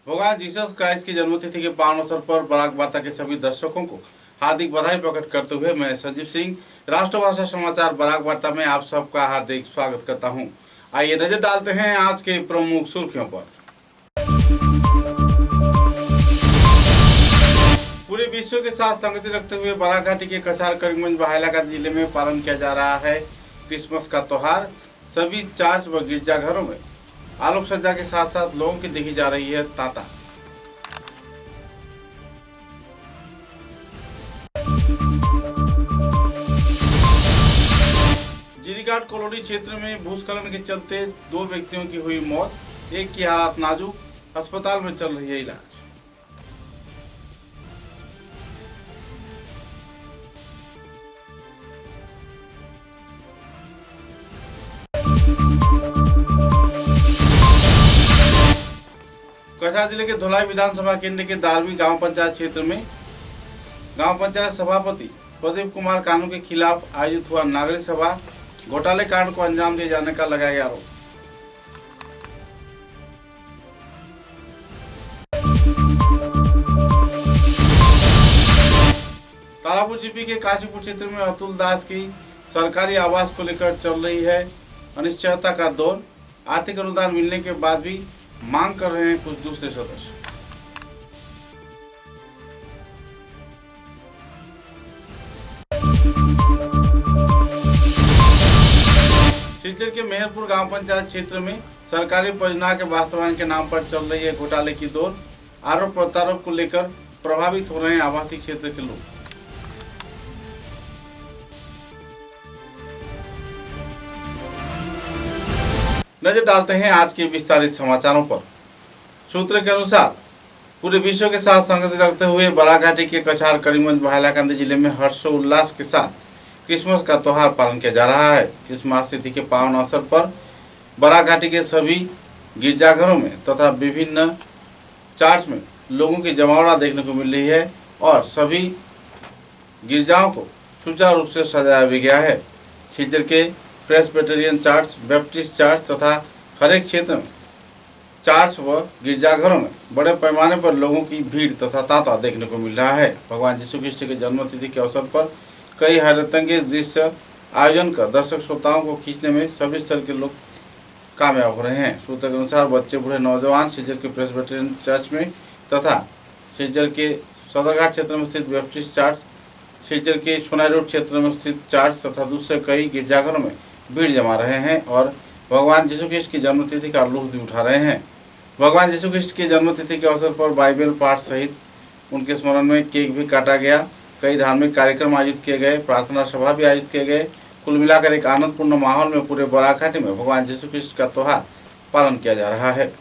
भगवान Jesus Christ की जन्मतिथि के पावन अवसर पर बराक वार्ता के सभी दर्शकों को हार्दिक बधाई प्रकट करते हुए मैं संजीव सिंह राष्ट्रभाषा समाचार बराक वार्ता में आप सबका हार्दिक स्वागत करता हूं। आइए नजर डालते हैं आज के प्रमुख सुर्खियों पर। पूरे विश्व के साथ संगति रखते हुए बराक घाटी के कछार करीमगंज व हैलाकानी जिले में पालन किया जा रहा है क्रिसमस का त्योहार। सभी चर्च व गिरजाघरों में आलोक सज्जा के साथ साथ लोगों की देखी जा रही है तांता। जीरीघाट कॉलोनी क्षेत्र में भूस्खलन के चलते 2 व्यक्तियों की हुई मौत, एक की हालत नाजुक, अस्पताल में चल रही है इलाज। कछार जिले के धोलाई विधानसभा केंद्र के दारवी गांव पंचायत क्षेत्र में गांव पंचायत सभापति प्रदीप कुमार कानू के खिलाफ आयोजित हुआ नागरिक सभा। घोटाले कांड को अंजाम दिए जाने का लगाया गया आरोप। तारापुर जीपी के काशीपुर क्षेत्र में अतुल दास की सरकारी आवास को लेकर चल रही है अनिश्चयता का दौर। आर्थिक अनुदान मिलने के बाद भी मांग कर रहे हैं कुछ दूसरे सदस्य। सिलचर के मेहरपुर गांव पंचायत क्षेत्र में सरकारी परियोजना के वास्तवायन के नाम पर चल रही है घोटाले की दौर। आरोप प्रत्यारोप को लेकर प्रभावित हो रहे हैं आवासीय क्षेत्र के लोग। नजर डालते हैं आज के विस्तारित समाचारों पर। सूत्र के अनुसार पूरे विश्व के साथ संगति रखते हुए बराक घाटी के कछार करीमगंज व हैलाकानी जिले में हर्षोल्लास के साथ क्रिसमस का त्योहार पालन किया जा रहा है। इस महातिथि के पावन अवसर पर बराक घाटी के सभी गिरजाघरों में तथा विभिन्न चर्च में लोगों की जमावड़ा देखने को मिल रही है और सभी गिरजाओं को सुचारू रूप से सजाया भी गया है। सिलचर के प्रेस्बिटेरियन चर्च, बैप्टिस्ट चर्च तथा हरेक क्षेत्र में चर्च व गिरजाघरों में बड़े पैमाने पर लोगों की भीड़ तथा तांता देखने को मिल रहा है। भगवान यीशु ख्रिस्ट के जन्मतिथि के अवसर पर कई हैरतअंगेज दृश्य आयोजन कर दर्शक श्रोताओं को खींचने में सभी स्तर के लोग कामयाब हो रहे हैं। सूत्र के अनुसार बच्चे बूढ़े नौजवान सिलचर के प्रेस्बिटेरियन चर्च में तथा सिलचर के सदरघाट क्षेत्र में स्थित बैप्टिस्ट चर्च, सिलचर के सोनाई रोड क्षेत्र में स्थित चर्च तथा दूसरे कई गिरजाघरों में भीड़ जमा रहे हैं और भगवान यीशु ख्रिस्ट की जन्मतिथि का लुत्फ भी उठा रहे हैं। भगवान यीशु ख्रिस्ट की जन्मतिथि के अवसर पर बाइबल पाठ सहित उनके स्मरण में केक भी काटा गया। कई धार्मिक कार्यक्रम आयोजित किए गए, प्रार्थना सभा भी आयोजित किए गए। कुल मिलाकर एक आनंदपूर्ण माहौल में पूरे बराक घाटी में भगवान यीशु ख्रिस्ट का त्योहार पालन किया जा रहा है।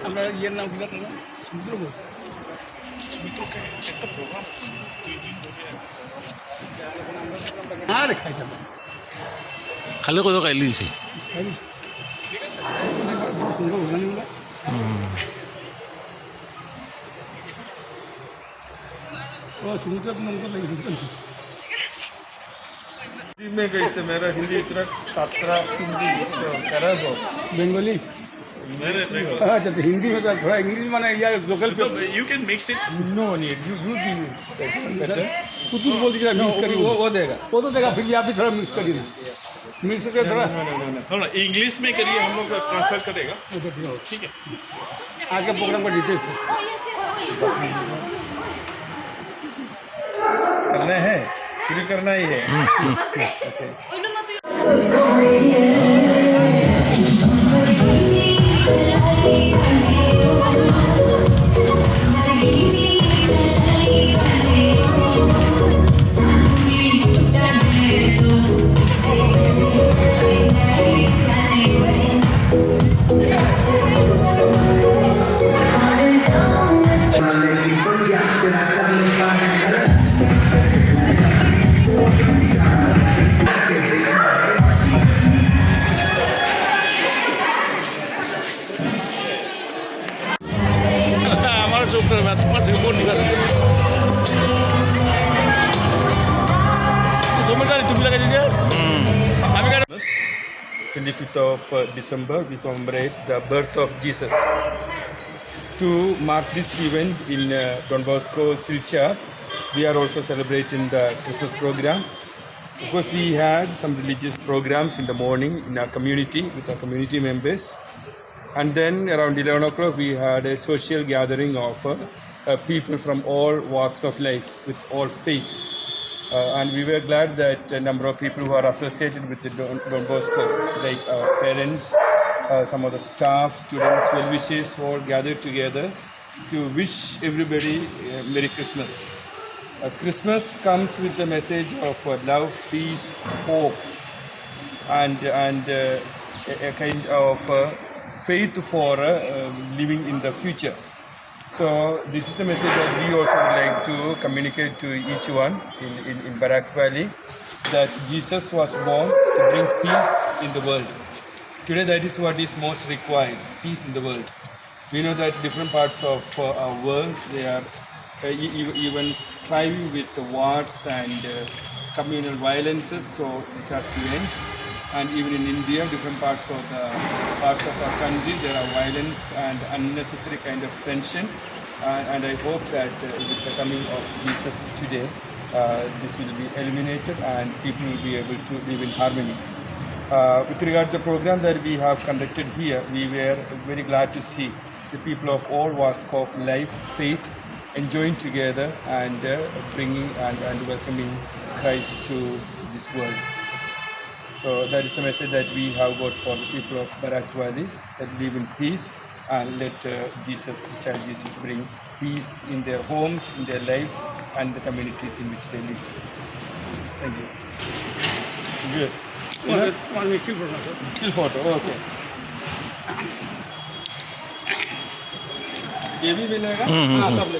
আমরা ইয়ের নাম কি জানো? সমুদ্রবোধ আর খাইতাম খালে কত খাইলি দিছে সমুদ্র নৌকা লাগে हिंदी में कैसे मेरा हिंदी इतना तात्रा हिंदी खराब हो बेंगोली मेरे अच्छा तो हिंदी में थोड़ा इंग्लिश माने या local you can mix it no need you you कुछ बोल दीजिए मिक्स करिए वो देगा वो तो देगा फिर आप भी थोड़ा मिक्स करिए मिक्स कर थोड़ा ना इंग्लिश में करिए, हम लोग ट्रांसलेट करेगा। ठीक है, आज का प्रोग्राम का डिटेल्स है। करना है, शुरू करना ही है। हमारा चुप कर, मैं तुम्हारे से बोल निकाल 25th of December, we commemorate the birth of Jesus. To mark this event in Don Bosco Silchar, we are also celebrating the Christmas program. Of course, we had some religious programs in the morning in our community with our community members. And then around 11 o'clock, we had a social gathering of people from all walks of life with all faith. And we were glad that a number of people who are associated with the Don Bosco, like our parents, some of the staff, students, well-wishers, all gathered together to wish everybody Merry Christmas. Christmas comes with the message of love, peace, hope, and a kind of faith for living in the future. So this is the message that we also would like to communicate to each one in Barak Valley, that Jesus was born to bring peace in the world. Today that is what is most required, peace in the world. We know that different parts of our world, they are even striving with the wars and communal violences, so this has to end. And even in India, different parts of our country, there are violence and unnecessary kind of tension. And I hope that with the coming of Jesus today, this will be eliminated and people will be able to live in harmony. With regard to the program that we have conducted here, we were very glad to see the people of all walks of life, faith, enjoying together and bringing and welcoming Christ to this world. So that is the message that we have got for the people of Barak Valley, that live in peace and let Jesus, the child Jesus, bring peace in their homes, in their lives and the communities in which they live. Thank you. Good. One still photo. Still photo, okay. ये भी मिलेगा? हाँ सब ले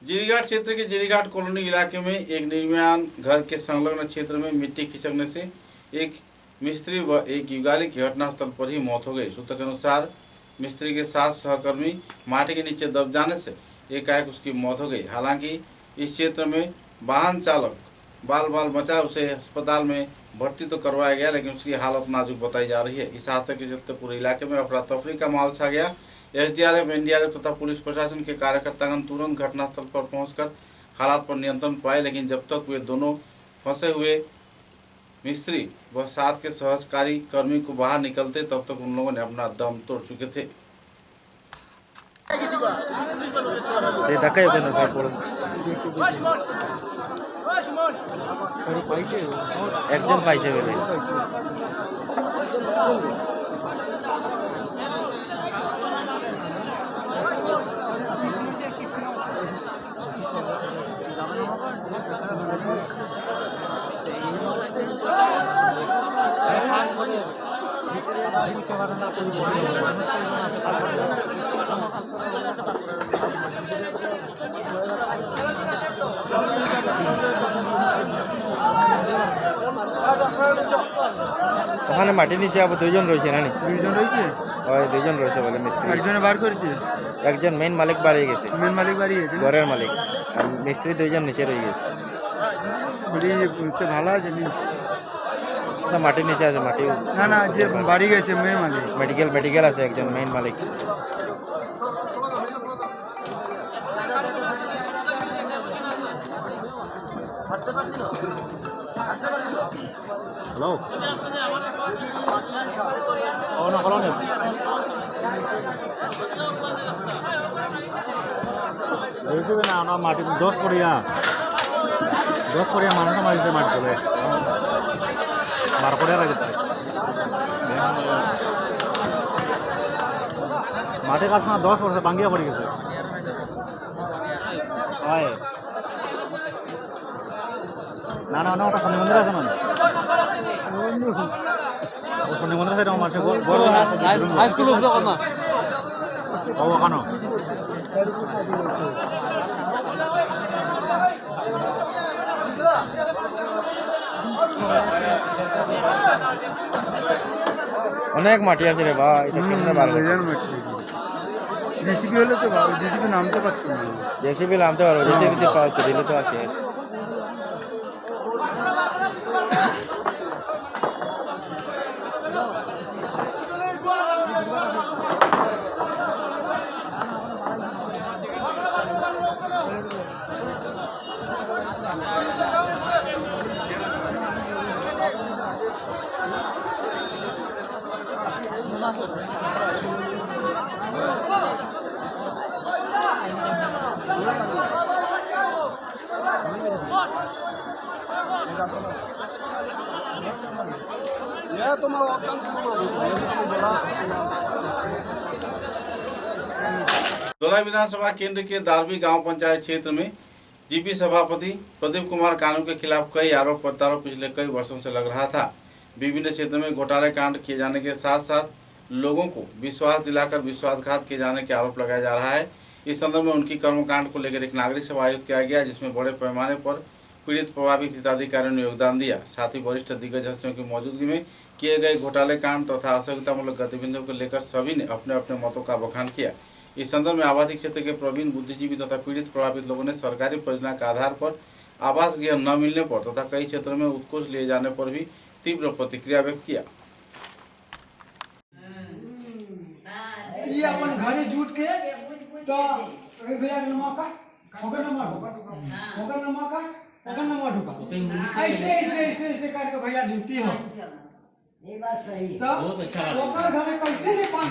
जीरीघाट क्षेत्र के जीरीघाट colony इलाके में एक निर्माण घर के संलग्न क्षेत्र में मिट्टी खिसकने से एक मिस्त्री व एक युगाली की घटनास्थल पर ही मौत हो गई। सूत्र के अनुसार मिस्त्री के साथ सहकर्मी माटी के नीचे दब जाने से एकाएक उसकी मौत हो गई। हालांकि इस क्षेत्र में वाहन चालक बाल बचा, उसे अस्पताल में भर्ती तो करवाया गया, लेकिन उसकी हालत नाजुक बताई जा रही है। इस हादसे के चलते पूरे इलाके में अफरा तफरी का माहौल छा गया। एसडीआरएफ, एनडीआरएफ तथा पुलिस प्रशासन के कार्यकर्तागण तुरंत घटनास्थल पर पहुंचकर हालात पर नियंत्रण पाए, लेकिन जब तक वे दोनों फंसे हुए मिस्त्री व साथ के सहकारी कर्मी को बाहर निकलते, तब तक उन लोगों ने अपना दम तोड़ चुके थे। একজন পাইছে বলে ওখানে মাটির নিচে আবার দুইজন রয়েছে না? দুইজন রয়েছে, ওই দুইজন রয়েছে বলে মিস্ত্রি। একজনে বার করেছে, একজন মেইন মালিক বাড়িয়ে গেছে, মেন মালিক বাড়ি গেছে, ঘরের মালিক, আর মিস্ত্রি দুইজন নিচে রয়ে গেছে। বলি সে ভালো আছে নি? আচ্ছা মাটির নিচে আছে মাটি না না যে বাড়ি গেছে মেয়ের মালিক মেডিকেল আছে একজন মেইন মালিক। বুঝবে না আমরা মাটি 10 পড়িয়া মানুষ মারিছে মাটি তোলে 12 পড়িয়া লাগে মাটি কাটছে না 10 বছর ভাঙ্গিয়া পড়ে গেছে হয় না না না ওটা শনি মন্দির আছে না শনি মন্দির আছে মানুষ হাই স্কুল উপরে কথা ও কেন অনেক মাটি আছে রে ভাই, এটা কেমনে বার হবে? জেসিবি হলে তো জেসিবি নামতে পারতো না। জেসিবি নামতে পারবো, জেসিবিতে পাওয়া দিলে তো আছে। धोलाई विधानसभा केंद्र के दारवी गांव पंचायत क्षेत्र में जीपी सभापति प्रदीप कुमार कानू के खिलाफ कई आरोप प्रत्यारोप पिछले कई वर्षों से लग रहा था। विभिन्न क्षेत्रों में घोटाले कांड किए जाने के साथ साथ लोगों को विश्वास दिलाकर विश्वासघात किए जाने के आरोप लगाया जा रहा है। इस संदर्भ में उनकी कर्मकांड को लेकर एक नागरिक सभा आयोजित किया गया, जिसमें बड़े पैमाने पर पीड़ित प्रभावित हिताधिकारियों ने योगदान दिया। साथ ही वरिष्ठ दिग्गज हस्तियों की मौजूदगी में किए गए घोटाले कांड तथा असहयोगितामूलक गतिविधियों को लेकर सभी ने अपने अपने मतों का बखान किया। इस संदर्भ में आवासीय क्षेत्र के प्रवीण बुद्धिजीवी तथा पीड़ित प्रभावित लोगों ने सरकारी परियोजना के आधार पर आवास गृह न मिलने पर तथा कई क्षेत्रों में उत्कोच लिए जाने पर भी तीव्र प्रतिक्रिया व्यक्त किया। ये अपन घरे जुट के तो भैया नमा का होगा नमा ढुका ऐसे ऐसे ऐसे ऐसे करके भैया ड्यूटी हो ये बात सही तो ओकर घरे कैसे नहीं पांच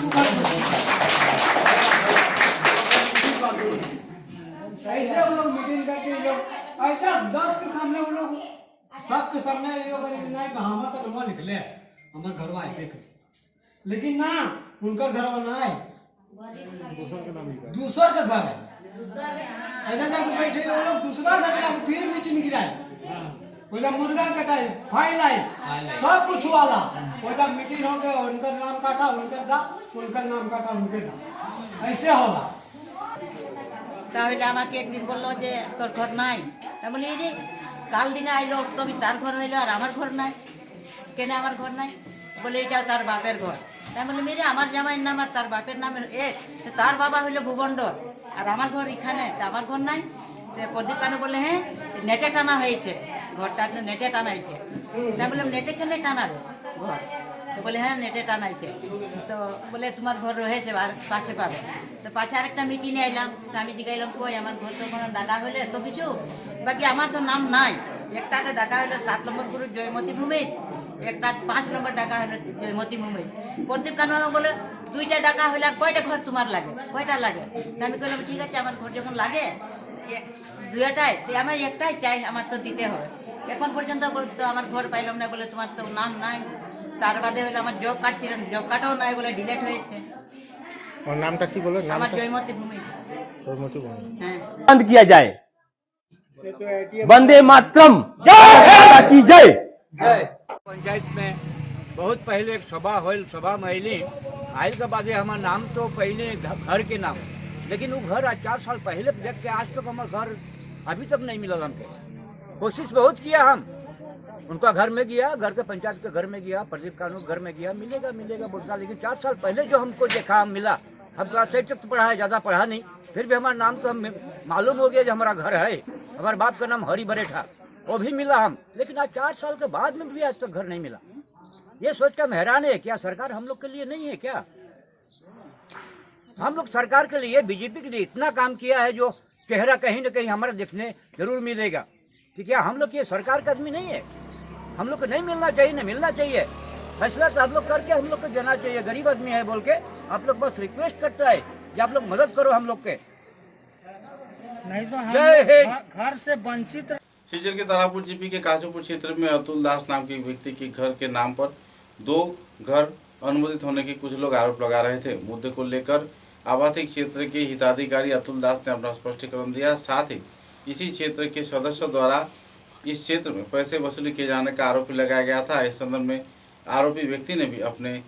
ऐसे वो लोग मीटिंग करके लोग ऐसा 10 के सामने वो लोग सबके सामने ये लोग नहीं हमारा तो नंबर निकले हमारे घर वाले पे लेकिन ना उनका घर बनाए दूसर का घर है ऐसा जाके बैठे वो लोग दूसरा घर जाके फिर मीटिंग गिराए बोला मुर्गा कटाए फाइल आए सब कुछ वाला वो जब मीटिंग हो गए उनका नाम काटा उनका नाम काटा उनके दा ऐसे होला তাহলে আমাকে একদিন বললো যে তোর ঘর নাই আমি বলি এই যে কাল দিনে আইলো তুমি তার ঘর হইলো আর আমার ঘর নাই কেন আমার ঘর নাই বলে এটা তার বাপের ঘর তাই বলি মেরে আমার জামাইয়ের নাম আর তার বাপের নামের এক তার বাবা হইলো ভুবন্ডর আর আমার ঘর এখানে আমার ঘর নাই প্রদীপ কানু বলে হ্যাঁ নেটে টানা হয়েছে ঘরটা নেটে টানাইছে তাই বললাম নেটে কেন টানাবে ঘর তো বলে হ্যাঁ নেটে টানাইছে তো বলে তোমার ঘর রয়েছে পাশে পাবে তো পাশে আরেকটা মিটিংয়ে এলাম তো আমি জিজ্ঞাইলাম কই আমার ঘর তো কোনো ডাকা হলে তো কিছু বাকি আমার তো নাম নাই একটাকে ডাকা হলো 7 নম্বর পুরো জয়মতী ভূমি একটা 5 নম্বর ডাকা হলো জয়মতী ভূমি প্রদীপ কানু বলে দুইটা ডাকা হলে আর কয়টা ঘর তোমার লাগে কয়টা লাগে আমি বললাম ঠিক আছে আমার ঘর যখন লাগে দুইটাই আমার একটাই চাই আমার তো দিতে হবে এখন পর্যন্ত বলতো আমার ঘর পাইলাম না বলে তোমার তো নাম নাই তার বাদে হলো আমার জব কার্ড ছিল জব কার্ডও নাই বলে ডিলিট হয়েছে और नाम की बोलो আমার জয়মতী ভূমি হ্যাঁ बंद किया जाए। वंदे मातरम की जय। पंचायत में बहुत पहले एक सभा होल सभा में आयल के बाद हमारा नाम तो पहले घर के नाम लेकिन वो घर आज 4 साल पहले देख के आज तक हमारा घर अभी तक नहीं मिला हमको कोशिश बहुत किया हम उनका घर में गया घर के पंचायत के घर में गया प्रदीप कानू घर में गया मिलेगा बोलता लेकिन 4 साल पहले जो हमको देखा मिला हम क्लास 8 तक पढ़ा है ज़्यादा पढ़ा नहीं फिर भी हमारा नाम तो हम मालूम हो गया जो हमारा घर है हमारे बाप का नाम हरी बरेठा वो भी मिला हम लेकिन आज 4 साल के बाद में भी आज तक घर नहीं मिला ये सोच कर हम हैरान है, क्या सरकार हम लोग के लिए नहीं है क्या? हम लोग सरकार के लिए, बीजेपी के लिए इतना काम किया है जो चेहरा कहीं न कहीं हमारा देखने जरूर मिलेगा। तो क्या हम लोग ये सरकार का आदमी नहीं है? हम लोग को नहीं मिलना चाहिए, नहीं मिलना चाहिए। फैसला तो आप लोग करके हम लोग को देना चाहिए। गरीब आदमी है बोल के आप लोग बस रिक्वेस्ट करता है कि आप लोग मदद करो हम लोग के। नहीं तो जय हिंद। हम घर से वंचित। शिवचर के तारापुर जीपी के काजूपुर क्षेत्र में अतुल दास नाम के एक व्यक्ति के घर के नाम पर 2 घर अनुमोदित होने के कुछ लोग आरोप लगा रहे थे। मुद्दे को लेकर आवासीय क्षेत्र के हिताधिकारी अतुल दास ने अपना स्पष्टीकरण दिया। साथ ही इसी क्षेत्र के सदस्यों द्वारा इस क्षेत्र में पैसे वसूली किए जाने का आरोप लगाया गया था। इस संदर्भ में आरोपी व्यक्ति ने भी अपने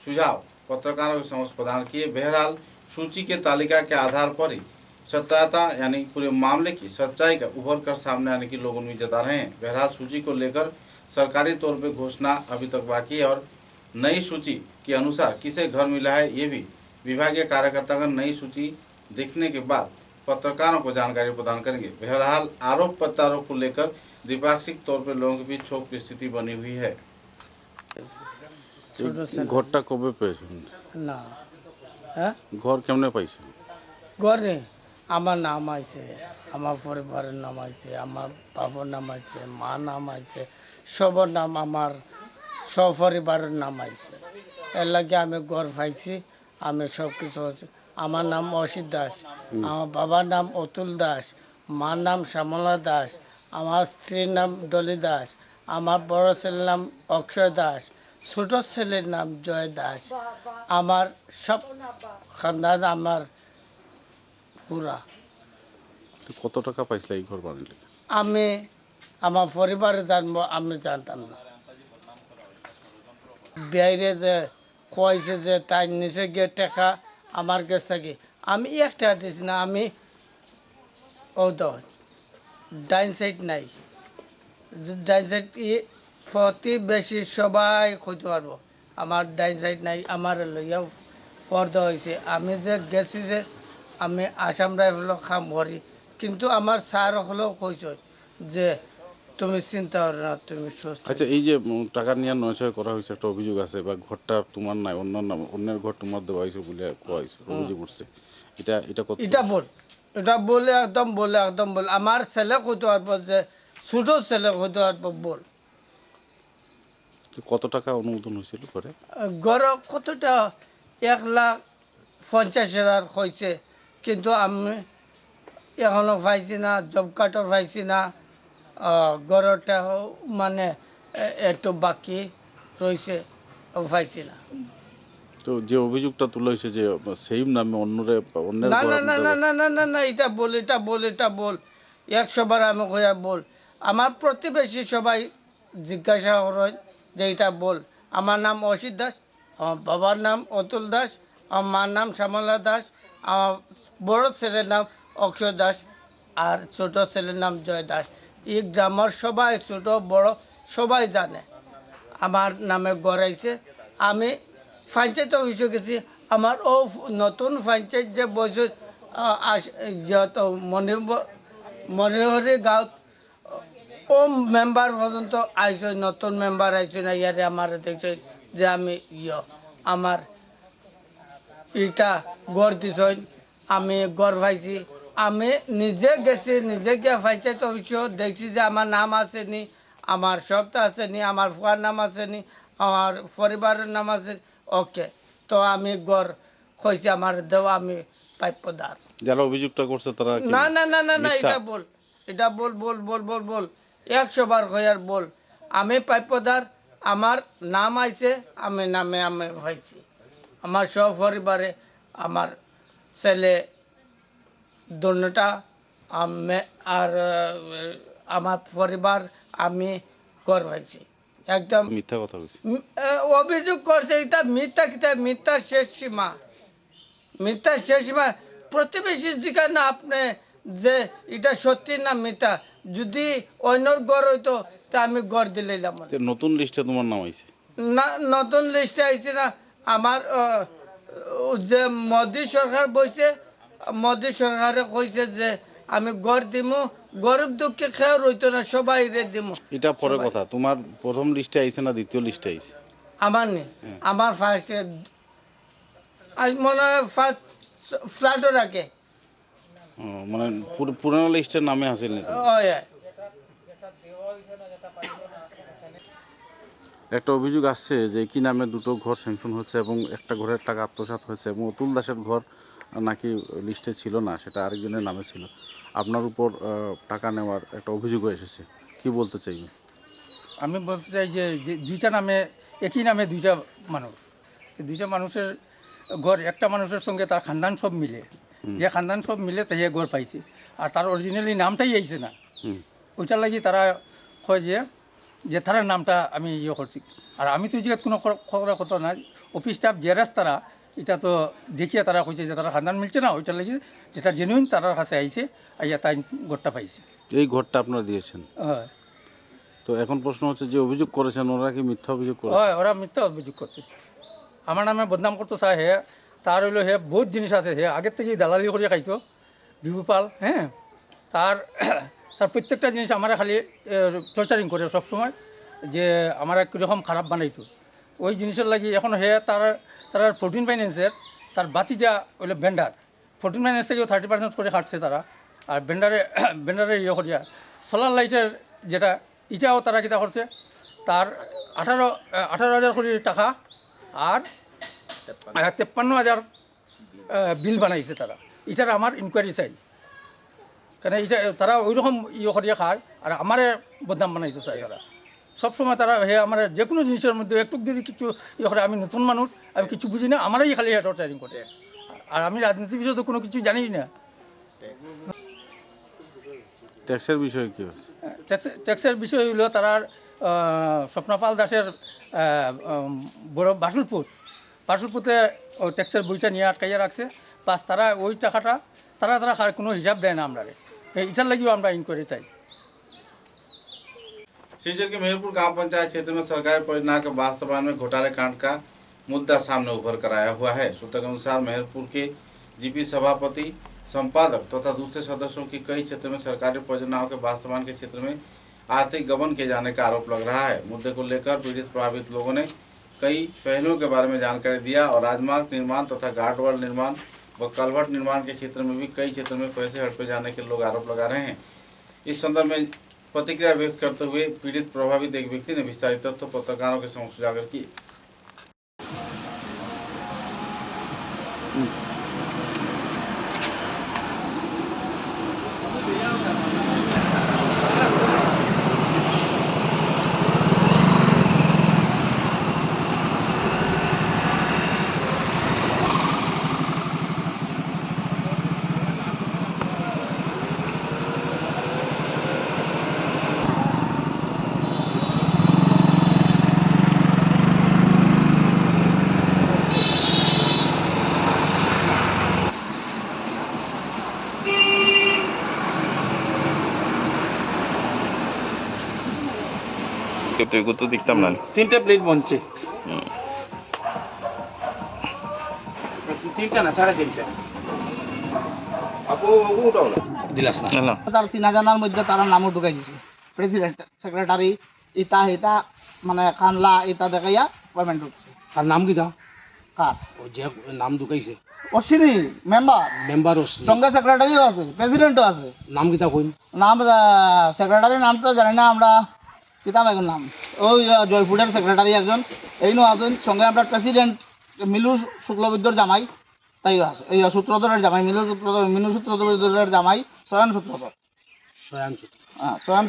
सुझाव पत्रकारों के समक्ष प्रदान किए। बहरहाल सूची के तालिका के आधार पर ही सत्यता यानी पूरे मामले की सच्चाई का उभर कर सामने आने की लोग उम्मीद जता रहे हैं। बहरहाल सूची को लेकर सरकारी तौर पर घोषणा अभी तक बाकी है और नई सूची के अनुसार किसे घर मिला है ये भी विभागीय कार्यकर्तागण नई सूची देखने के बाद पत्रकारों को जानकारी प्रदान करेंगे। बहरहाल आरोप प्रत्यारोप को लेकर द्विपाक्षिक तौर पर लोगों के बीच क्षोभ की स्थिति बनी हुई है। ঘরটা কবে পেয়েছেন? না হ্যাঁ ঘর কেমনে পাইছেন? ঘরে আমার নাম আছে, আমার পরিবারের নাম আছে, আমার বাবার নাম আছে, মা নাম আছে, সবার নাম আমার সপরিবারের নাম আছে। এর লাগে আমি ঘর পাইছি। আমি সব কিছু আমার নাম অসিত দাস, আমার বাবার নাম অতুল দাস, মার নাম শ্যামলা দাস, আমার স্ত্রীর নাম ডলি দাস, আমার বড় ছেলের নাম অক্ষয় দাস, ছোট ছেলের নাম জয় দাস। আমার সব খানদান আমার পুরা। তো কত টাকা পাইছিল এই ঘর বানাইলে? আমি আমার পরিবারে জানবো, আমি জানতাম না। বাইরে যে কয়েছে যে তাই নিচে গিয়ে টাকা আমার কাছ থেকে আমি একটা দিছি না। আমি ও তো ডাইন সাইড নাই, ডাইন সাইড প্রতিবেশী সবাই খুঁজতে পারবো। আমার ডাইন সাইড নাই, আমার লইয়া পর্দা হয়েছে। আমি যে গেছি যে আমি আসাম রাইফেল কাম করি, কিন্তু আমার স্যার হলেও কইছে যে তুমি চিন্তা করো না, তুমি সুস্থ। আচ্ছা, এই যে টাকা নিয়ে নয়ছয় করা হয়েছে একটা অভিযোগ আছে, বা ঘরটা তোমার নাই, অন্যের ঘর তোমার দেওয়া হয়েছে বলে কোয়া হয়েছে, অভিযোগ উঠছে। এটা কত? এটা বল, এটা বলে একদম বলে আমার ছেলে কইতে পারবো, যে ছোট ছেলে কইতে পারবো বল। কত টাকা অনুমোদন হয়েছিল ঘরে? ঘর কতটা 1,50,000 হয়েছে, কিন্তু আমি এখনো পাইছি না, জব কার্ডও পাইছি না। ঘরটা মানে একটু বাকি রয়েছে, পাইছি না। তো যে অভিযোগটা তোলা হয়েছে যে সেম নামে অন্যের না না না না না না না না এটা বল 100 বার আমি কইয়া বল। আমার প্রতিবেশী সবাই জিজ্ঞাসা করেন যে এটা বল। আমার নাম অসিত দাস, আমার বাবার নাম অতুল দাস, আমার মার নাম শ্যামলা দাস, আমার বড় ছেলের নাম অক্ষয় দাস, আর ছোট ছেলের নাম জয় দাস। এই গ্রামের সবাই ছোট বড় সবাই জানে আমার নামে গড়াইছে। আমি পঞ্চায়েত অফিসে গেছি, আমার ও নতুন পঞ্চায়েত যে বসে যত মনোহরি গাঁৱত ও মেম্বার পর্যন্ত আইস, নতুন মেম্বার আইসে না। ইয়ারে আমার দেখছে যে আমি আমার ইটা গড় দিছ, আমি গড় পাইছি। আমি নিজে গেছি, নিজে গিয়ে পঞ্চায়েত অফিসেও দেখছি যে আমার নাম আসেনি, আমার সবটা আসেনি, আমার ফুয়ার নাম আসেনি, আমার পরিবারের নাম আছে। ওকে, তো আমি গড় কইছি আমার দেওয়া, আমি প্রাপ্যদার। যারা অভিযোগটা করছে তারা না না না না না এটা বল, এটা বল বল বল বল বল 100 বার কয়ার বল। আমি প্রাপ্যদার, আমার নাম আইছে, আমি নামে আমি হয়েছি। আমার সব পরিবারে আমার ছেলে দুটা, আমি আর আমার পরিবার, আমি গড় হয়েছি। একদম মিথ্যা কথা বলছি। অভিযোগ করছে এটা মিথ্যা, মিথ্যার শেষ সীমা, মিথ্যার শেষ সীমা। প্রতিবেশী জিজ্ঞাসা না আপনি যে এটা সত্যি না মিথ্যা। যদি অন্যর গড় হইতো তা আমি গড় দিলাম। নতুন লিস্টে তোমার নাম আইছে না? নতুন লিস্টে আইছে না। আমার যে মোদী সরকার বইছে, মোদী সরকারে কইছে যে আমি গড় দিমু, গরিব দুঃখে খেয়ে রইতো না, সবাই রে দিমু। এটা পরে কথা। তোমার প্রথম লিস্টে আইছে না দ্বিতীয় লিস্টে আইছে? আমার নেই আমার ফার্স্টে আজ মনে হয় ফার্স্ট ফ্ল্যাটও রাখে মানে পুরানো লিস্টের নামে আসেন নাকি? একটা অভিযোগ আসছে যে কি নামে দুটো ঘর স্যাংশন হচ্ছে এবং একটা ঘরের টাকা আত্মসাৎ হয়েছে এবং অতুল দাসের ঘর নাকি লিস্টে ছিল না, সেটা আরেকজনের নামে ছিল। আপনার উপর টাকা নেওয়ার একটা অভিযোগ এসেছে, কি বলতে চাইবেন? আমি বলতে চাই যে দুইটা নামে একই নামে দুইটা মানুষ, দুইটা মানুষের ঘর একটা মানুষের সঙ্গে তার খানদান সব মিলে, যে খানদান সব মিলে তাই ঘর পাইছে আর তার অরিজিনালি নামটাই আইছে না, ওইটার লাগি তারা কয় যে তার নামটা আমি ইয়ে করছি। আর আমি তো জায়গায় কোনো খবরের কথা নাই, অফিস স্টাফ জেরাস তারা এটা তো দেখিয়ে তারা কইছে যে তারা খানদান মিলছে না, ওইটার লাগি যেটা জেনুইন তার কাছে আইছে আইয়া তাই ঘরটা পাইছে। এই ঘরটা আপনারা দিয়েছেন? হয়। তো এখন প্রশ্ন হচ্ছে যে অভিযোগ করেছেন ওরা কি মিথ্যা অভিযোগ করে? হয়, ওরা মিথ্যা অভিযোগ করছে, আমার নামে বদনাম করতে চায়। হে তার হইলো হে বহুত জিনিস আছে, হে আগের থেকেই দালালি করে খাইতো বিভুপাল, হ্যাঁ তার প্রত্যেকটা জিনিস আমার খালি টর্চারিং করে সবসময়, যে আমার কীরকম খারাপ বানাইতো ওই জিনিসের লাগি। এখন হে তার 14 ফাইন্যান্সের তার বাতিজা হইলো ভেন্ডার, 14 ফাইন্যান্স থেকেও 30% করে খাটছে তারা। আর ভেন্ডারে ইয়ে করিয়া সোলার লাইটের যেটা এটাও তারা কিতা করছে, তার 18,000 কোটি টাকা আর 53,000 বিল বানাইছে তারা। এটার আমার ইনকোয়ারি চাই, কেন এটা তারা ওই রকম ইয়ে করিয়া খায় আর আমারে বদনাম বানাইতে চাই তারা সবসময়। তারা হে আমার যে কোনো জিনিসের মধ্যে একটু যদি কিছু ইয়ে করে, আমি নতুন মানুষ, আমি কিছু বুঝি না, আমারই খালি টর্চারিং করে। আর আমি রাজনীতি বিষয়ে তো কোনো কিছু জানি না। ট্যাক্সের বিষয়ে কি হচ্ছে? ট্যাক্সের বিষয় হইল তারা স্বপ্নপাল দাসের বড় বাসুরপুতে ট্যাক্সের বইটা নিয়ে আটকাইয়া রাখছে, প্লাস তারা ওই টাকাটা তারা কোনো হিসাব দেয় না আমরা, এটার লাগিও আমরা ইনকোয়ারি চাই। सिलचर के मेहरपुर गांव पंचायत क्षेत्र में सरकारी परियोजना के वास्तवायन में घोटाले कांड का मुद्दा सामने उभर कर आया हुआ है। सूत्रों के अनुसार मेहरपुर के जीपी सभापति, संपादक तथा दूसरे सदस्यों की कई क्षेत्र में सरकारी परियोजनाओं के वास्तवायन के क्षेत्र में आर्थिक गबन किए जाने का आरोप लग रहा है। मुद्दे को लेकर पीड़ित प्रभावित लोगों ने कई पहलुओं के बारे में जानकारी दिया और राजमार्ग निर्माण तथा गार्डवाल निर्माण व कलवर्ट निर्माण के क्षेत्र में भी कई क्षेत्रों में पैसे हड़पे जाने के लोग आरोप लगा रहे हैं। इस संदर्भ में प्रतिक्रिया व्यक्त करते हुए पीड़ित प्रभावित एक व्यक्ति ने विस्तारित तथ्य पत्रकारों के समक्ष उजागर किए। তো দেখতাম না, 3টা প্লেট বনছে, 3টা না 3.5টা দিলাস না। তার চিনা জানার মধ্যে তারা নামও ঢুকাই দিছে, প্রেসিডেন্ট, সেক্রেটারি, ইতা মানে খানলা ইতা দেখাইয়া পেমেন্ট ঢুকছে। আর নাম কি দাও কার ও যে নাম ঢুকাইছে? অশ্বিনী মেম্বার সঙ্গে সেক্রেটারিও আছে, প্রেসিডেন্টও আছে। নাম কিতা কই? নাম সেক্রেটারির নামটা জানি না আমরা, কিতাব এখন নাম ওই জয়পুরের সেক্রেটারি একজন এইনো আছেন, সঙ্গে আমরা প্রেসিডেন্ট মিলু শুক্লবৈদ্যর জামাই তাইও আছে, এই সূত্রধরের জামাই মিনু সূত্রধরের জামাই সয়ন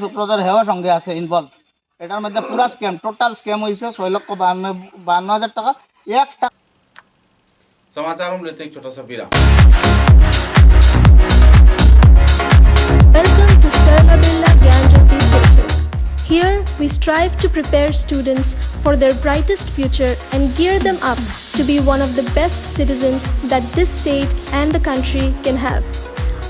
সূত্রধর হেও সঙ্গে আছে ইনভলভ। এটার মধ্যে পুরা স্ক্যাম, টোটাল স্ক্যাম হয়েছে 6,52,000 টাকা। একটা समाचारों में लेते एक छोटा सा विराम। Welcome to Sarla Birla Gyan Jyoti Center. Here we strive to prepare students for their brightest future and gear them up to be one of the best citizens that this state and the country can have.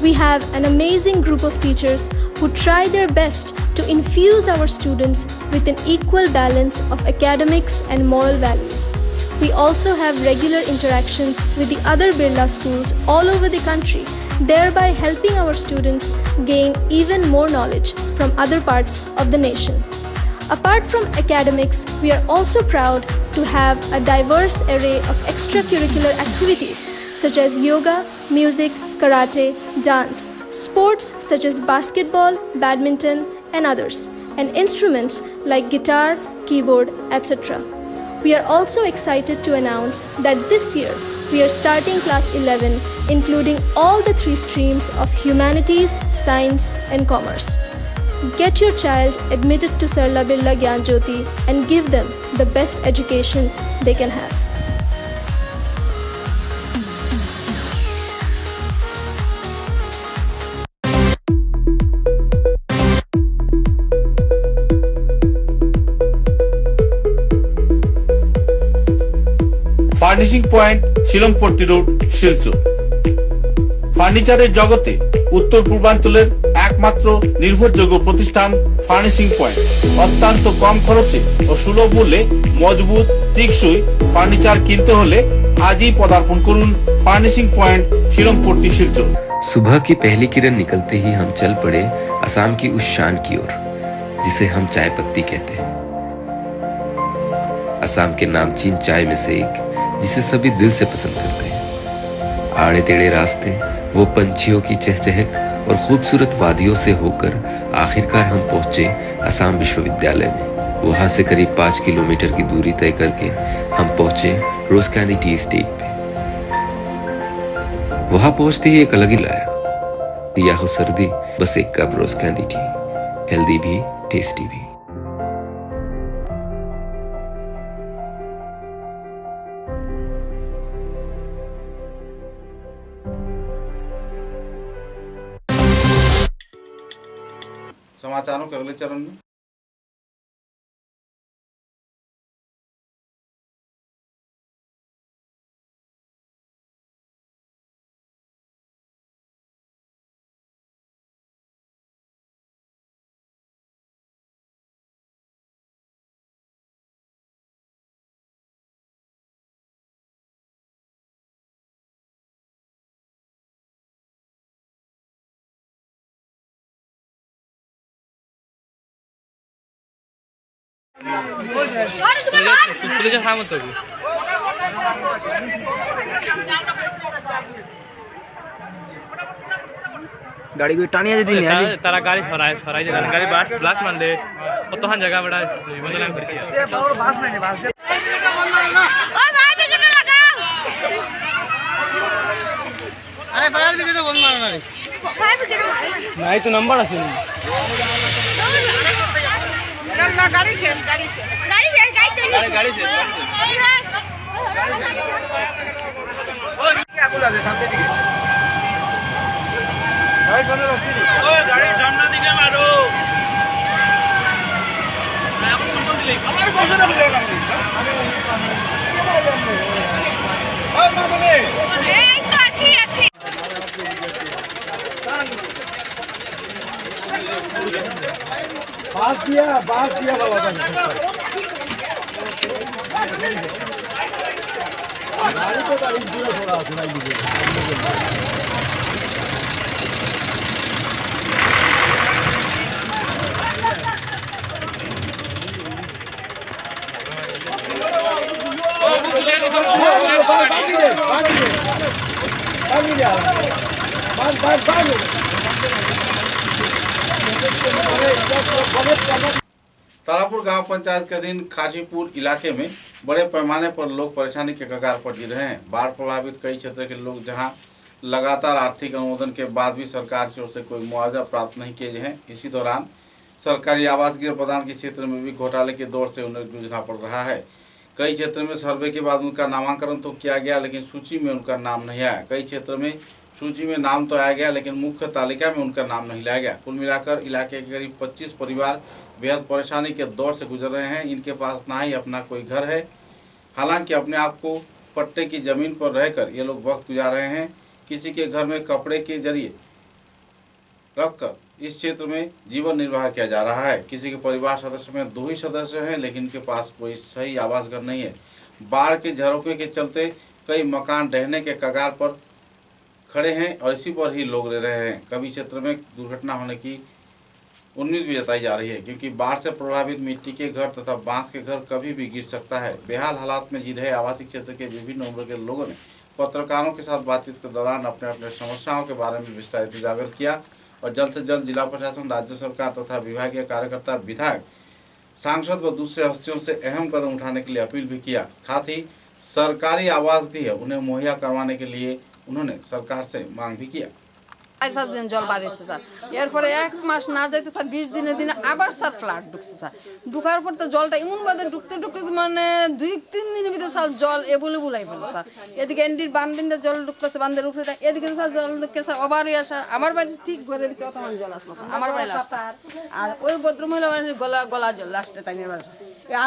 We have an amazing group of teachers who try their best to infuse our students with an equal balance of academics and moral values. We also have regular interactions with the other Birla schools all over the country, thereby helping our students gain even more knowledge from other parts of the nation. Apart from academics, we are also proud to have a diverse array of extracurricular activities such as yoga, music, karate, dance, sports such as basketball, badminton, and others, and instruments like guitar, keyboard, etc. We are also excited to announce that this year we are starting class 11, including all the 3 streams of humanities, science, and commerce. Get your child admitted to Sarla Birla Gyan Jyoti and give them the best education they can have. Furnishing point Shillongpatti road Silchar. ফার্নিচারের জগতে উত্তর পূর্বাঞ্চলের একমাত্র নির্ভরযোগ্য প্রতিষ্ঠান furnishing point. অত্যন্ত কম খরচে ও সুলভ মূল্যে মজবুত টেকসই ফার্নিচার কিনতে হলে আজই পদার্পণ করুন ফার্নিশিং পয়েন্ট শিলংপট্টি শিলচর। सुबह की पहली किरण निकलते ही हम चल पड़े असम की उस शान की ओर जिसे हम चाय पत्ती कहते हैं। असम के नामचीन चाय में से एक जिसे सभी दिल से पसंद करते हैं। आड़े टेढ़े रास्ते, वो पंछियों की चहचहक और खूबसूरत वादियों से होकर आखिरकार हम पहुंचे असम विश्वविद्यालय में। वहां से करीब 5 किलोमीटर की दूरी तय करके हम पहुंचे रोज कैंडी टी स्टेट पे। वहां पहुंचते ही एक अलग ही लाया, दिया हो सर्दी बस एक कप रोज कैंडी टी, हेल्दी भी टेस्टी भी। समाचारों के अगले चरण में पुलिस हाँ मत होगी गाड़ी को टानिया जदी नहीं तारा गाड़ी फराई जगह गाड़ी बात ब्लॉक मान दे और तो हाँ जगह बड़ा मंदला करके ये और बास में बास ओ भाई टिकट लगाओ अरे बगल टिकट बंद मारना रे भाई टिकट नहीं तो नंबर আছে ना गाड़ी से गाड़ी से गाड़ी से क्या बोला दे सामने दिखे गाड़ी सामने रखी ओ गाड़ी सामने दिखे मारो मैं आपको कौन दिले हमारे कौन से दिलेगा हां ना बोले ए तो अच्छी अच्छी बात दिया बाबा गाड़ी को तारीख दिया थोड़ा सुनाई दीजिए तारापुर गांव पंचायत के अधीन खाजीपुर इलाके में बड़े पैमाने पर लोग परेशानी के कगार पर गिर रहे हैं। बाढ़ प्रभावित कई क्षेत्र के लोग जहां लगातार आर्थिक अनुमोदन के बाद भी सरकार की ओर से कोई मुआवजा प्राप्त नहीं किए हैं। इसी दौरान सरकारी आवास गृह प्रदान के क्षेत्र में भी घोटाले के दौर से उन्हें जूझना पड़ रहा है। कई क्षेत्र में सर्वे के बाद उनका नामांकन तो किया गया, लेकिन सूची में उनका नाम नहीं आया। कई क्षेत्र में सूची में नाम तो आया गया, लेकिन मुख्य तालिका में उनका नाम नहीं लाया गया। कुल मिलाकर इलाके के करीब 25 परिवार बेहद परेशानी के दौर से गुजर रहे हैं। इनके पास ना ही अपना कोई घर है, हालांकि अपने आप को पट्टे की जमीन पर रहकर ये लोग वक्त गुजार रहे हैं। किसी के घर में कपड़े के जरिए रखकर इस क्षेत्र में जीवन निर्वाह किया जा रहा है। किसी के परिवार सदस्य में 2 ही सदस्य हैं, लेकिन इनके पास कोई सही आवास घर नहीं है। बाढ़ के झरोखे के चलते कई मकान ढहने के कगार पर खड़े हैं और इसी पर ही लोग रह रहे हैं। कभी क्षेत्र में दुर्घटना होने की उम्मीद भी जताई जा रही है, क्योंकि बाढ़ से प्रभावित मिट्टी के घर तथा बांस के घर कभी भी गिर सकता है। बेहाल हालात में जी रहे आवासीय क्षेत्र के विभिन्न उम्र के लोगों ने पत्रकारों के साथ बातचीत के दौरान अपने अपने समस्याओं के बारे में विस्तारित उजागर किया और जल्द से जल्द जिला प्रशासन, राज्य सरकार तथा विभागीय कार्यकर्ता, विधायक, सांसद व दूसरे हस्तियों से अहम कदम उठाने के लिए अपील भी किया। साथ ही सरकारी आवास दी है उन्हें मुहैया करवाने के लिए उन्होंने सरकार से मांग भी किया। 5 दिन জল বাড়ছে স্যার, এরপরে 1 মাস না যাইতে স্যার 20 দিনে দিনে আবার স্যার ফ্লাড ঢুকছে স্যার। ঢুকার পর তো জলটা এমন বাদে ঢুকতে ঢুকতে মানে 2-3 দিনের ভিতরে স্যার জল এবুলেবুল আই ফেলছে স্যার। এদিকে এন্ডির বান্দিনতে জল ঢুকতেছে, বান্দের উপরে, এদিকে স্যার জল ঢুকছে স্যার ওভার হয়ে আসা। আমার বাড়ি ঠিক ঘরের ভিতরে অতমান জল আসলো স্যার, আমার বাড়ি লাস্ট। আর ওই ভদ্রমহিলা বাড়ির গলা জল লাস্টে তাইনের বাড়ি।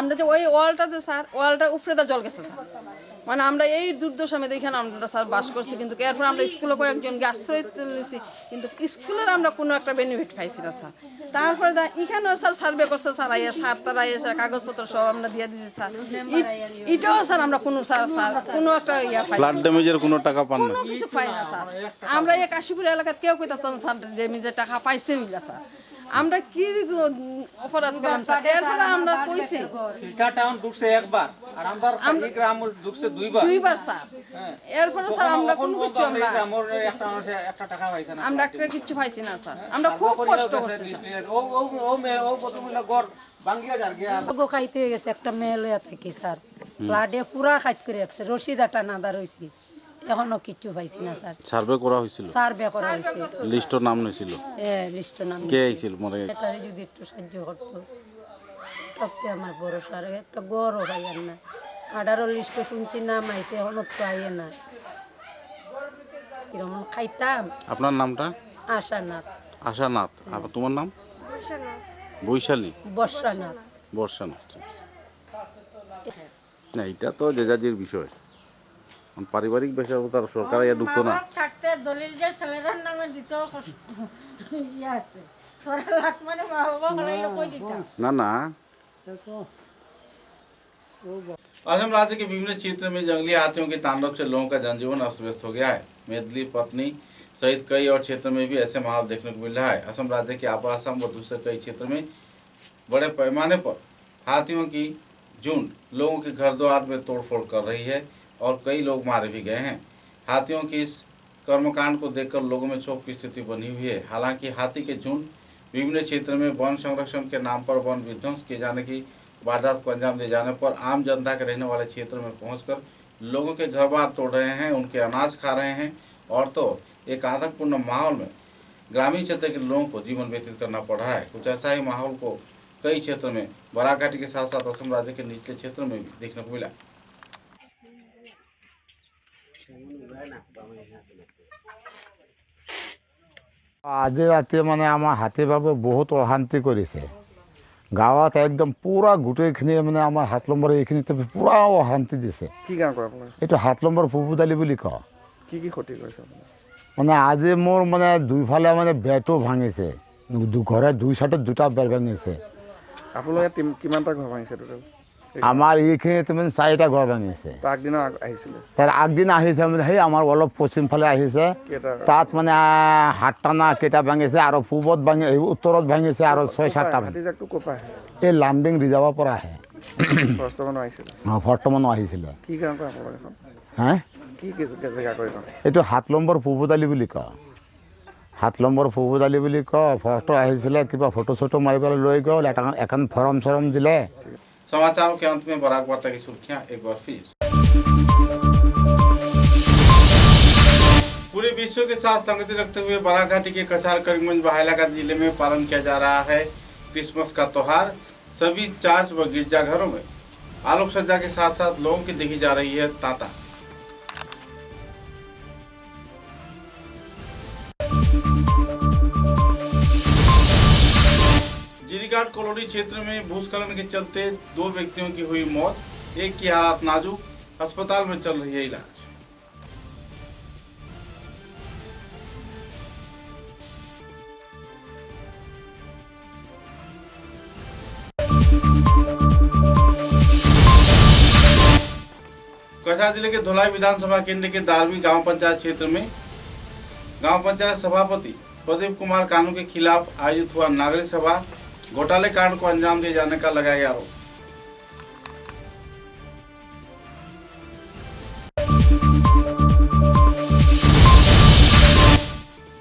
আমরা যে ওই ওয়ালটাতে স্যার, ওয়ালটার উপরে দা জল গেছে স্যার। মানে আমরা এই দুর্দশামে দেখেন আমরা স্যার বাস করছি, কিন্তু এরপর আমরা স্কুলে কয়েকজনকে আশ্রয় তুলেছি, কিন্তু স্কুলের আমরা কোনো একটা বেনিফিট পাইছি না স্যার। তারপরে এখানেও স্যার সার্ভে করছে স্যার, আইয়া স্যার তারা এসে কাগজপত্র সব আমরা দিয়ে দিয়েছি স্যার। এটাও স্যার আমরা কোনো স্যার কোনো একটা ইয়া পাই, ফ্লাড ড্যামেজের কোনো টাকা পান না, কোনো কিছু পাই না স্যার। আমরা এই কাশীপুর এলাকায় কেউ কইতাম স্যার ড্যামেজের টাকা পাইছে মিলা স্যার। আমরা কি অপরাধ করলাম স্যার? এরপরে আমরা কইছি এটা টাউন ঢুকছে একবার আর আমরা গ্রাম ঢুকছে দুইবার স্যার। এরপরে স্যার আমরা কোনো কিছু আমরা একটা টাকা পাইছে না, আমরা একটা কিছু পাইছি না স্যার। আমরা খুব কষ্ট করছি স্যার। ও প্রথমে গড় ভাঙ্গিয়া যার গিয়া গো খাইতে হয়ে গেছে একটা মেয়ে লইয়া থাকি স্যার। ফ্লাডে পুরা খাইত করে রাখছে, রশিদ আটা নাদা রইছি, এখনো কিছু পাইছি না স্যার। সার্ভে করা হয়েছিল, সার্ভে করা হয়েছে, লিস্টর নাম নিয়েছিল, লিস্টের নাম কে আইছিল মরে? এটারে যদি একটু সাহায্য করতো সত্যি আমার ভরসা। আর একটা গড়ও পাইয়ার না, আডারও লিস্ট শুনছি নাম আইছে, এখনো তো আইয়ে না। কিরকম খাইতাম। আপনার নামটা? আশানাথ। আশানাথ। আর তোমার নাম? বৈশালী। বর্ষানাথ। বর্ষানাথ। না, এটা তো জেজাজির বিষয়, পারিবারিক বিষয়, তার সরকার ইয়া ঢুকতো না। দলিল যে ছেলেটার নামে দিত না না। असम राज्य के विभिन्न क्षेत्र में जंगली हाथियों के तांडव से लोगों का जनजीवन अस्त व्यस्त हो गया है। मेदली, पत्नी सहित कई और क्षेत्र में भी ऐसे माहौल देखने को मिल रहा है। असम राज्य के अपर असम व दूसरे कई क्षेत्र में बड़े पैमाने पर हाथियों की झुंड लोगों के घर द्वार में तोड़फोड़ कर रही है और कई लोग मारे भी गए हैं। हाथियों की इस कर्मकांड को देखकर लोगों में क्षोभ की स्थिति बनी हुई है। हालांकि हाथी के झुंड विभिन्न क्षेत्र में वन संरक्षण के नाम पर वन विध्वंस किए जाने की वारदात को अंजाम दिए जाने पर आम जनता के रहने वाले क्षेत्र में पहुंचकर लोगों के घर बार तोड़ रहे हैं, उनके अनाज खा रहे हैं और तो एक आतंकपूर्ण माहौल में ग्रामीण क्षेत्र के लोगों को जीवन व्यतीत करना पड़ रहा है। कुछ ऐसा ही माहौल को कई क्षेत्र में बराघाटी के साथ साथ असम राज्य के निचले क्षेत्र में भी देखने को मिला। আজি রাতে মানে আমার হাতী বাবু বহুত অশান্তি করেছে গাঁৱত, একদম পুরা গোটেইখিনি মানে আমার 7 নম্বৰ এইখিনিতে পুরা অশান্তি দিছে। কি কাম কৰে আপোনালোকে? এইটো 7 নম্বৰ ফুফুদালি বুলি কয়। কি ক্ষতি কৰিছে আপোনালোকে? মানে আজি মোৰ মানে দুইফালে মানে বেটো ভাঙিছে, ঘৰে দুই সাইডত দুটা বেৰ ভাঙিছে। আপোনালোকে কিমানটা ঘৰ ভাঙিছে টোটেল? আমার এইখিনিতে মানে 4টা ঘৰ ভাঙিছে। আগদিনা আহিছিলে? তার আগদিন আহিছে মানে সেই আমার অলপ পশ্চিম ফালে আহিছে, তাত মানে 7টা না কেইটা ভাঙিছে, আৰু পূবত ভাঙি উত্তৰত ভাঙিছে আৰু 6-7টা ভাঙিছে। এই লাম্বিং ৰিজাৰ্ভৰ পৰা আহে। বৰ্তমানো আহিছিলে। কি কাম কৰে আপোনালোকে? হা, কি জেগা কৰে? এইটো 7 নম্বৰ ফুফুদালি বুলি কয়। 7 নম্বৰ ফুফুদালি বুলি কয়। ফটো আহিছিলে, কিবা ফটো চটো মাৰিবলৈ লৈ গ'ল, এখন ফৰম চৰম দিলে। समाचारों के अंत में बराक वार्ता की सुर्खियां एक बार फिर। पूरे विश्व के साथ संगति रखते हुए बराघाटी के कछार, करीमगंज व हैलाकानी जिले में पालन किया जा रहा है क्रिसमस का त्योहार। सभी चर्च व गिरजाघरों में आलोक सज्जा के साथ साथ लोगों की देखी जा रही है तांता। जीरीघाट कॉलोनी क्षेत्र में भूस्खलन के चलते 2 व्यक्तियों की हुई मौत, एक की हालत नाजुक, अस्पताल में चल रही है इलाज। कछार जिले के धोलाई विधानसभा केंद्र के दारवी गांव पंचायत क्षेत्र में गांव पंचायत सभापति प्रदीप कुमार कानू के खिलाफ आयोजित हुआ नागरिक सभा, घोटाले कांड को अंजाम दिए जाने का लगाया गया आरोप।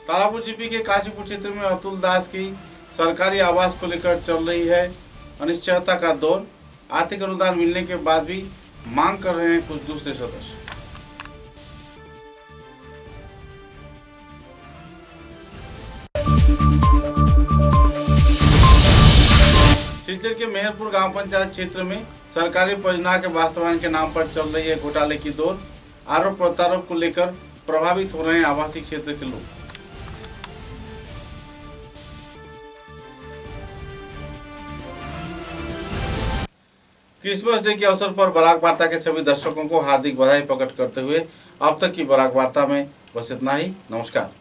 तारापुर जीपी के काशीपुर क्षेत्र में अतुल दास की सरकारी आवास को लेकर चल रही है अनिश्चयता का दौर। आर्थिक अनुदान मिलने के बाद भी मांग कर रहे हैं कुछ दूसरे सदस्य। सिलचर के मेहरपुर गांव पंचायत क्षेत्र में सरकारी परियोजना के वास्तवायन के नाम पर चल रही है घोटाले की दौर। आरोप प्रत्यारोप को लेकर प्रभावित हो रहे हैं आवासीय क्षेत्र के लोग। क्रिसमस डे के अवसर पर बराक वार्ता के सभी दर्शकों को हार्दिक बधाई प्रकट करते हुए अब तक की बराक वार्ता में बस इतना ही। नमस्कार।